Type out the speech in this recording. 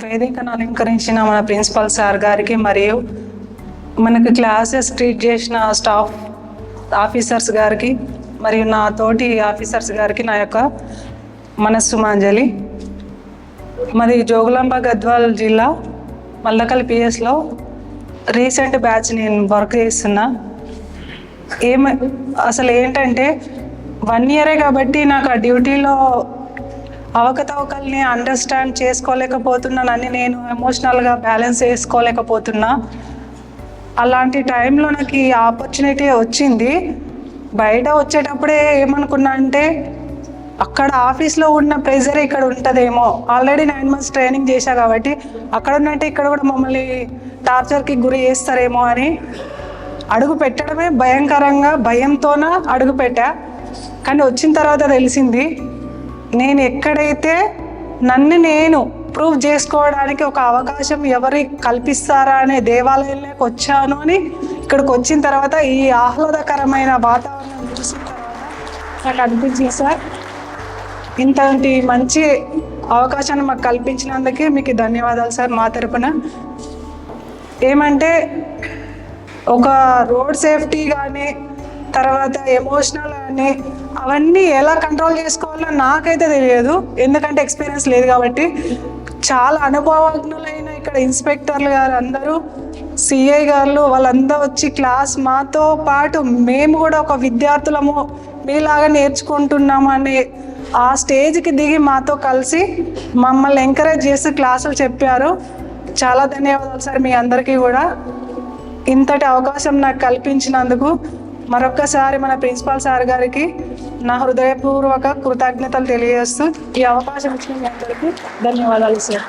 వేదికను అలంకరించిన మన ప్రిన్సిపల్ సార్ గారికి మరియు మనకు క్లాసెస్ ట్రీట్ చేసిన స్టాఫ్ ఆఫీసర్స్ గారికి మరియు నా తోటి ఆఫీసర్స్ గారికి నా యొక్క మనస్సుమాంజలి. మరి జోగులాంబ గద్వాల్ జిల్లా మల్లకల్ పిఎస్లో రీసెంట్ బ్యాచ్ నేను వర్క్ చేస్తున్నా. అసలు ఏంటంటే 1 ఇయరే కాబట్టి నాకు ఆ డ్యూటీలో అవకతవకల్ని అండర్స్టాండ్ చేసుకోలేకపోతున్నానని నేను ఎమోషనల్గా బ్యాలెన్స్ చేసుకోలేకపోతున్నా. అలాంటి టైంలో నాకు ఈ ఆపర్చునిటీ వచ్చింది. బయట వచ్చేటప్పుడే ఏమనుకున్నా అంటే అక్కడ ఆఫీస్లో ఉన్న ప్రెజర్ ఇక్కడ ఉంటుందేమో, ఆల్రెడీ 9 months ట్రైనింగ్ చేశా కాబట్టి అక్కడ ఉన్నట్టే ఇక్కడ కూడా మమ్మల్ని టార్చర్కి గురి చేస్తారేమో అని అడుగు పెట్టడమే భయంకరంగా భయంతోన అడుగు పెట్టా. కానీ వచ్చిన తర్వాత తెలిసింది నేను ఎక్కడైతే నన్ను నేను ప్రూవ్ చేసుకోవడానికి ఒక అవకాశం ఎవరు కల్పిస్తారా అనే దేవాలయంలోకి వచ్చాను అని ఇక్కడికి వచ్చిన తర్వాత ఈ ఆహ్లాదకరమైన వాతావరణం చూసిన తర్వాత నాకు అనిపించింది సార్, ఇంతటి మంచి అవకాశాన్ని మాకు కల్పించినందుకే మీకు ధన్యవాదాలు సార్. మా తరపున ఏమంటే ఒక రోడ్ సేఫ్టీ కానీ తర్వాత ఎమోషనల్ కానీ అవన్నీ ఎలా కంట్రోల్ చేసుకోవాలో నాకైతే తెలియదు, ఎందుకంటే ఎక్స్పీరియన్స్ లేదు కాబట్టి. చాలా అనుభవజ్ఞులైన ఇక్కడ ఇన్స్పెక్టర్లు గారు అందరూ, సిఐ గారు వాళ్ళందరూ వచ్చి క్లాస్ మాతో పాటు మేము కూడా ఒక విద్యార్థులము మీలాగా నేర్చుకుంటున్నాము అనే ఆ స్టేజ్కి దిగి మాతో కలిసి మమ్మల్ని ఎంకరేజ్ చేసి క్లాసులు చెప్పారు. చాలా ధన్యవాదాలు సార్ మీ అందరికీ కూడా. ఇంతటి అవకాశం నాకు కల్పించినందుకు మరొక్కసారి మన ప్రిన్సిపాల్ సార్ గారికి నా హృదయపూర్వక కృతజ్ఞతలు తెలియజేస్తూ ఈ అవకాశం ఇచ్చిన మీ అందరికీ ధన్యవాదాలు సార్.